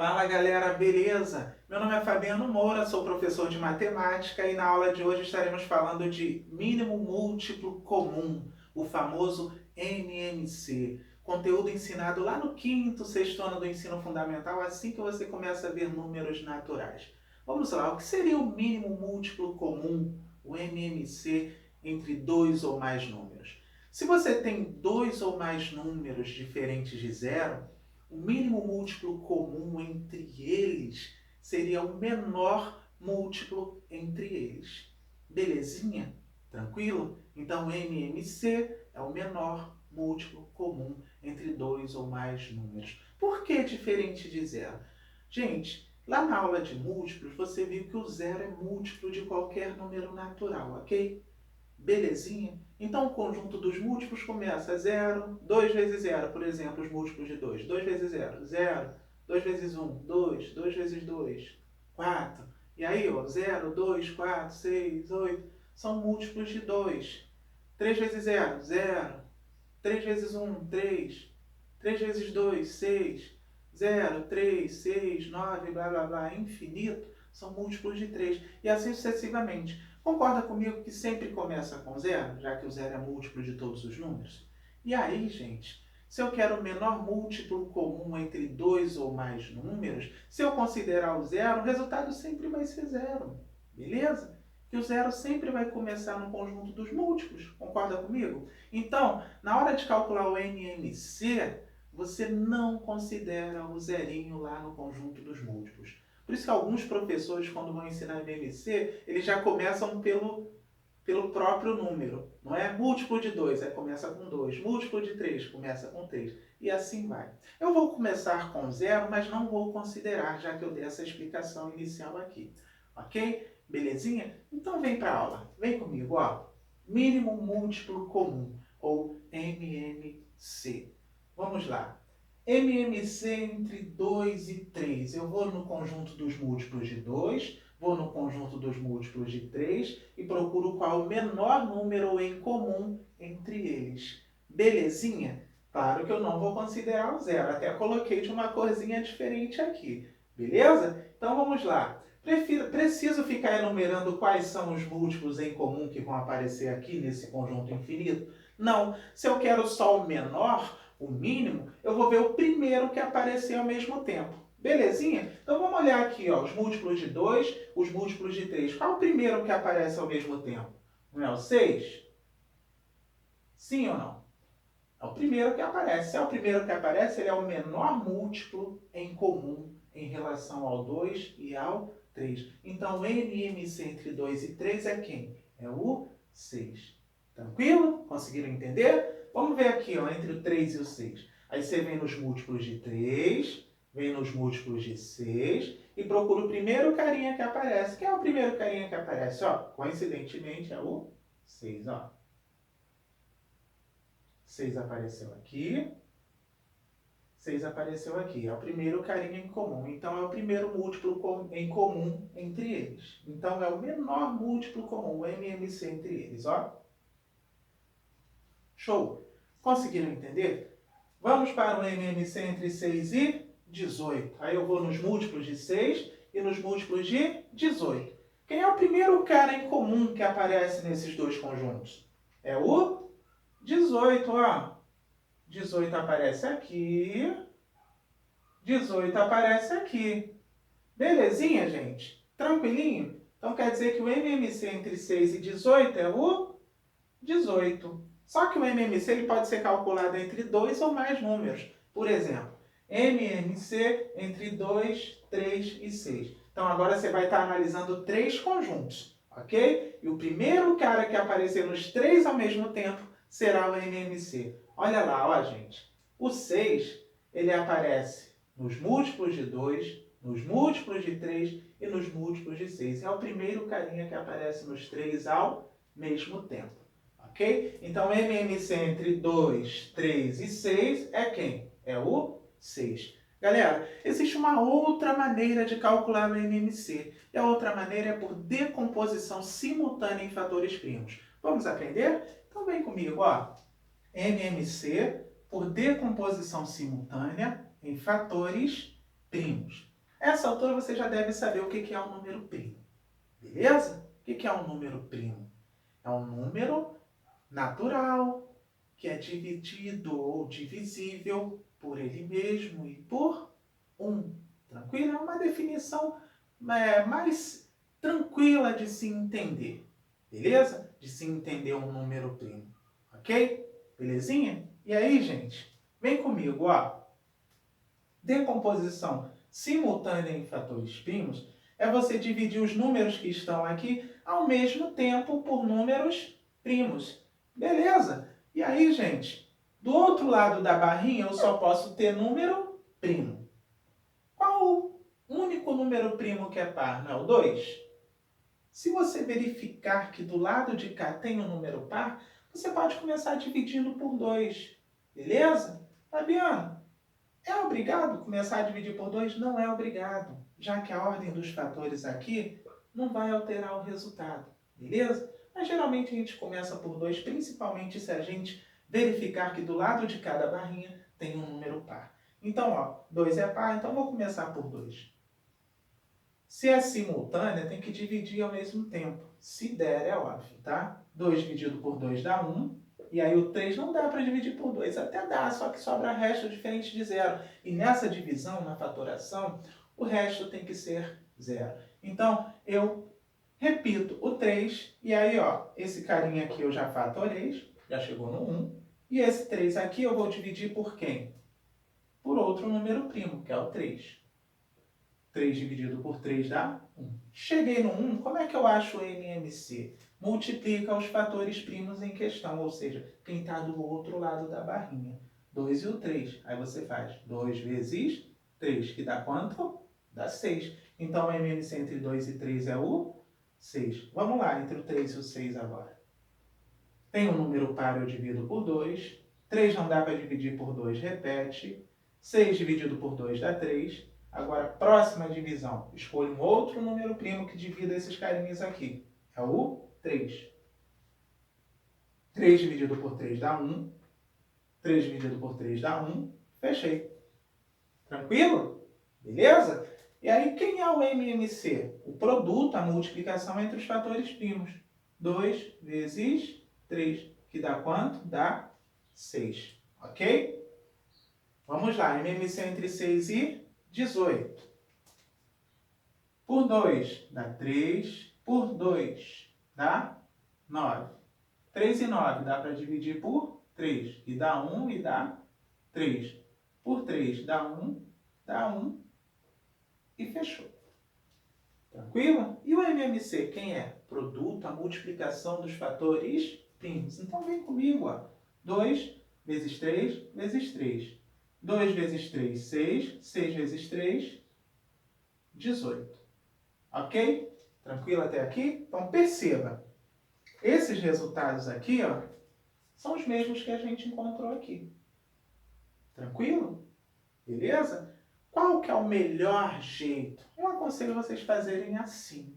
Fala galera, beleza? Meu nome é Fabiano Moura, sou professor de matemática e na aula de hoje estaremos falando de mínimo múltiplo comum, o famoso MMC. Conteúdo ensinado lá no quinto, sexto ano do ensino fundamental, assim que você começa a ver números naturais. Vamos lá, o que seria o mínimo múltiplo comum, o MMC, entre dois ou mais números? Se você tem dois ou mais números diferentes de zero, o mínimo múltiplo comum entre eles seria o menor múltiplo entre eles. Belezinha? Tranquilo? Então, MMC é o menor múltiplo comum entre dois ou mais números. Por que diferente de zero? Gente, lá na aula de múltiplos, você viu que o zero é múltiplo de qualquer número natural, ok? Belezinha? Então, o conjunto dos múltiplos começa 0, 2 vezes 0, por exemplo, os múltiplos de 2. 2 vezes 0, 0. 2 vezes 1, 2. 2 vezes 2, 4. E aí, ó, 0, 2, 4, 6, 8. São múltiplos de 2. 3 vezes 0, 0. 3 vezes 1, 3. 3 vezes 2, 6. 0, 3, 6, 9, blá blá blá, infinito. São múltiplos de 3. E assim sucessivamente. Concorda comigo que sempre começa com zero, já que o zero é múltiplo de todos os números? E aí, gente, se eu quero o menor múltiplo comum entre dois ou mais números, se eu considerar o zero, o resultado sempre vai ser zero. Beleza? Que o zero sempre vai começar no conjunto dos múltiplos. Concorda comigo? Então, na hora de calcular o MMC, você não considera o zerinho lá no conjunto dos múltiplos. Por isso que alguns professores, quando vão ensinar MMC, eles já começam pelo próprio número. Não é múltiplo de 2, aí começa com 2. Múltiplo de 3, começa com 3. E assim vai. Eu vou começar com zero, mas não vou considerar, já que eu dei essa explicação inicial aqui. Ok? Belezinha? Então vem para a aula. Vem comigo, ó. Mínimo múltiplo comum, ou MMC. Vamos lá. MMC entre 2 e 3. Eu vou no conjunto dos múltiplos de 2, vou no conjunto dos múltiplos de 3 e procuro qual o menor número em comum entre eles. Belezinha? Claro que eu não vou considerar o zero, até coloquei de uma corzinha diferente aqui. Beleza? Então vamos lá. Preciso ficar enumerando quais são os múltiplos em comum que vão aparecer aqui nesse conjunto infinito? Não. Se eu quero só o menor, o mínimo, eu vou ver o primeiro que aparecer ao mesmo tempo. Belezinha? Então vamos olhar aqui, ó, os múltiplos de 2, os múltiplos de 3. Qual é o primeiro que aparece ao mesmo tempo? Não é o 6? Sim ou não? É o primeiro que aparece. Se é o primeiro que aparece, ele é o menor múltiplo em comum em relação ao 2 e ao 3. Então, o MMC entre 2 e 3 é quem? É o 6. Tranquilo? Conseguiram entender? Vamos ver aqui, ó, entre o 3 e o 6. Aí você vem nos múltiplos de 3, vem nos múltiplos de 6 e procura o primeiro carinha que aparece. Quem é o primeiro carinha que aparece? Ó, coincidentemente é o 6, ó. 6 apareceu aqui, 6 apareceu aqui. É o primeiro carinha em comum. Então, é o primeiro múltiplo em comum entre eles. Então, é o menor múltiplo comum, o MMC entre eles, ó. Show! Conseguiram entender? Vamos para o MMC entre 6 e 18. Aí eu vou nos múltiplos de 6 e nos múltiplos de 18. Quem é o primeiro cara em comum que aparece nesses dois conjuntos? É o 18, ó. 18 aparece aqui. 18 aparece aqui. Belezinha, gente? Tranquilinho? Então quer dizer que o MMC entre 6 e 18 é o 18. Só que o MMC ele pode ser calculado entre dois ou mais números. Por exemplo, MMC entre 2, 3 e 6. Então agora você vai estar analisando três conjuntos, ok? E o primeiro cara que aparecer nos três ao mesmo tempo será o MMC. Olha lá, ó, gente. O 6, ele aparece nos múltiplos de 2, nos múltiplos de 3 e nos múltiplos de 6. É o primeiro carinha que aparece nos três ao mesmo tempo. Ok? Então, MMC entre 2, 3 e 6 é quem? É o 6. Galera, existe uma outra maneira de calcular o MMC. E a outra maneira é por decomposição simultânea em fatores primos. Vamos aprender? Então, vem comigo, ó. MMC por decomposição simultânea em fatores primos. A essa altura você já deve saber o que é um número primo. Beleza? O que é um número primo? É um número natural que é dividido ou divisível por ele mesmo e por 1. Tranquilo? É uma definição mais tranquila de se entender. Beleza? De se entender um número primo. Ok? Belezinha? E aí, gente? Vem comigo, ó. Decomposição simultânea em fatores primos é você dividir os números que estão aqui ao mesmo tempo por números primos. Beleza? E aí, gente, do outro lado da barrinha eu só posso ter número primo. Qual o único número primo que é par? Não é o 2? Se você verificar que do lado de cá tem um número par, você pode começar dividindo por 2. Beleza? Fabiano, é obrigado começar a dividir por 2? Não é obrigado, já que a ordem dos fatores aqui não vai alterar o resultado, beleza? Mas geralmente a gente começa por 2, principalmente se a gente verificar que do lado de cada barrinha tem um número par. Então, ó, 2 é par, então vou começar por 2. Se é simultânea, tem que dividir ao mesmo tempo. Se der, é óbvio, tá? 2 dividido por 2 dá 1. E aí o 3 não dá para dividir por 2. Até dá, só que sobra resto diferente de 0. E nessa divisão, na fatoração, o resto tem que ser 0. Então, eu repito o 3. E aí, ó, esse carinha aqui eu já fatorei. Já chegou no 1. E esse 3 aqui eu vou dividir por quem? Por outro número primo, que é o 3. 3 dividido por 3 dá 1. Cheguei no 1, como é que eu acho o MMC? Multiplica os fatores primos em questão, ou seja, quem está do outro lado da barrinha. 2 e o 3. Aí você faz 2 vezes 3, que dá quanto? Dá 6. Então o MMC entre 2 e 3 é o 6. Vamos lá, entre o 3 e o 6 agora. Tem um número par, eu divido por 2. 3 não dá para dividir por 2, repete. 6 dividido por 2 dá 3. Agora, próxima divisão. Escolha um outro número primo que divida esses carinhos aqui. É o 3. 3 dividido por 3 dá 1. 3 dividido por 3 dá 1. Fechei. Tranquilo? Beleza? E aí, quem é o MMC? O produto, a multiplicação entre os fatores primos. 2 vezes 3, que dá quanto? Dá 6. Ok? Vamos lá. MMC entre 6 e 18. Por 2 dá 3. Por 2 dá 9. 3 e 9 dá para dividir por 3. E dá 1 e dá 3. Por 3 dá 1, dá 1 e fechou. Tranquilo? E o MMC quem é? Produto, a multiplicação dos fatores primos. Então vem comigo, ó. 2 vezes 3 vezes 3. 2 vezes 3, 6. 6 vezes 3, 18. Ok? Tranquilo até aqui? Então perceba, esses resultados aqui, ó, são os mesmos que a gente encontrou aqui. Tranquilo? Beleza? Qual que é o melhor jeito? Eu aconselho vocês fazerem assim,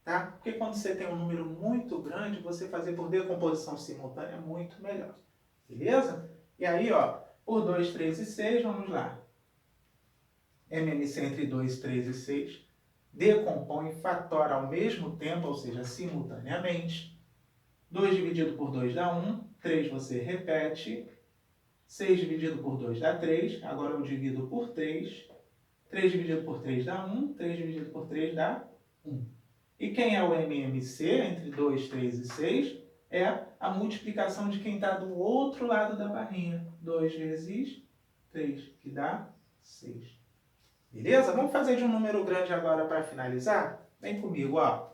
tá? Porque quando você tem um número muito grande, você fazer por decomposição simultânea é muito melhor. Beleza? E aí, ó, por 2, 3 e 6, vamos lá. MMC entre 2, 3 e 6 decompõe e fatora ao mesmo tempo, ou seja, simultaneamente. 2 dividido por 2 dá 1, 3 você repete, 6 dividido por 2 dá 3, agora eu divido por 3, 3 dividido por 3 dá 1, 3 dividido por 3 dá 1. E quem é o MMC entre 2, 3 e 6? É a multiplicação de quem está do outro lado da barrinha. 2 vezes 3, que dá 6. Beleza? Vamos fazer de um número grande agora para finalizar? Vem comigo, ó.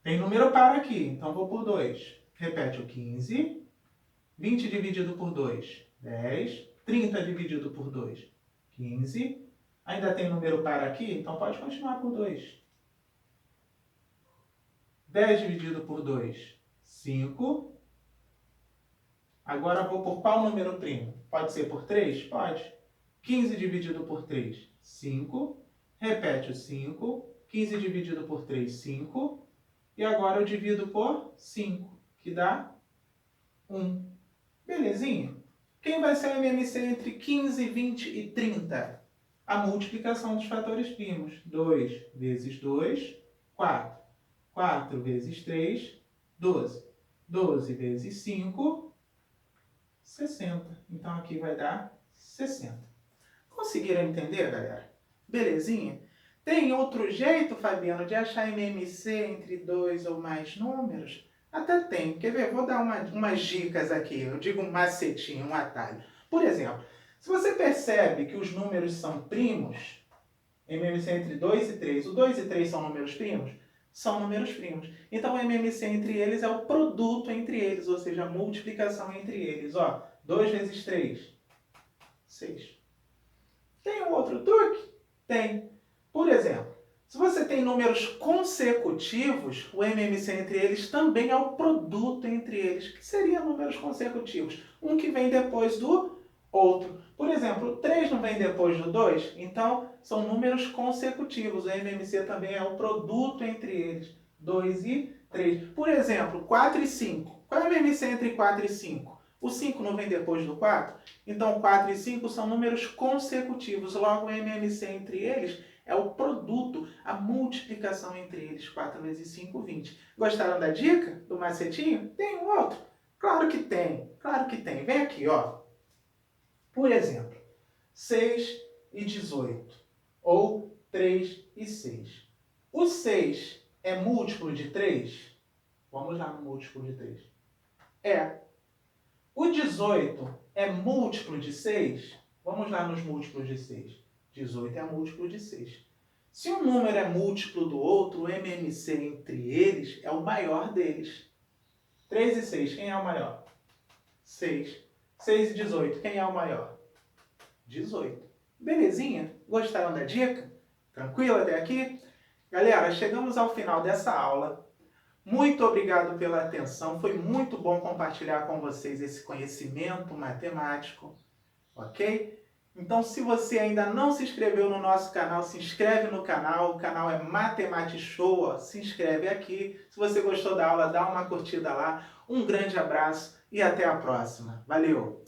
Tem número par aqui, então vou por 2. Repete o 15. 20 dividido por 2, 10. 30 dividido por 2, 15. Ainda tem número par aqui, então pode continuar por 2. 10 dividido por 2, 5. Agora vou por qual número primo? Pode ser por 3? Pode. 15 dividido por 3, 5. Repete o 5. 15 dividido por 3, 5. E agora eu divido por 5, que dá 1. Belezinha? Quem vai ser o MMC entre 15, 20 e 30? a multiplicação dos fatores primos. 2 vezes 2, 4. 4 vezes 3, 12. 12 vezes 5, 60. Então, aqui vai dar 60. Conseguiram entender, galera? Belezinha? Tem outro jeito, Fabiano, de achar MMC entre dois ou mais números? Até tem. Quer ver? Vou dar umas dicas aqui. Eu digo um macetinho, um atalho. Por exemplo, se você percebe que os números são primos, MMC entre 2 e 3, o 2 e 3 são números primos? São números primos. Então, o MMC entre eles é o produto entre eles, ou seja, a multiplicação entre eles. Ó, 2 vezes 3, 6. Tem um outro truque? Tem. Por exemplo, se você tem números consecutivos, o MMC entre eles também é o produto entre eles, que seria números consecutivos. Um que vem depois do outro. Por exemplo, o 3 não vem depois do 2, então são números consecutivos. O MMC também é o produto entre eles, 2 e 3. Por exemplo, 4 e 5. Qual é o MMC entre 4 e 5? O 5 não vem depois do 4? Então, 4 e 5 são números consecutivos. Logo, o MMC entre eles é o produto, a multiplicação entre eles. 4 vezes 5, 20. Gostaram da dica? Do macetinho? Tem um outro? Claro que tem. Claro que tem. Vem aqui, ó. Por exemplo, 6 e 18. Ou 3 e 6. O 6 é múltiplo de 3? Vamos lá no múltiplo de 3. É. O 18 é múltiplo de 6? Vamos lá nos múltiplos de 6. 18 é múltiplo de 6. Se um número é múltiplo do outro, o MMC entre eles é o maior deles. 3 e 6, quem é o maior? 6. 6 e 18, quem é o maior? 18. Belezinha? Gostaram da dica? Tranquilo até aqui? Galera, chegamos ao final dessa aula. Muito obrigado pela atenção, foi muito bom compartilhar com vocês esse conhecimento matemático, ok? Então, se você ainda não se inscreveu no nosso canal, se inscreve no canal, o canal é Matemati Show, ó, se inscreve aqui. Se você gostou da aula, dá uma curtida lá. Um grande abraço e até a próxima. Valeu!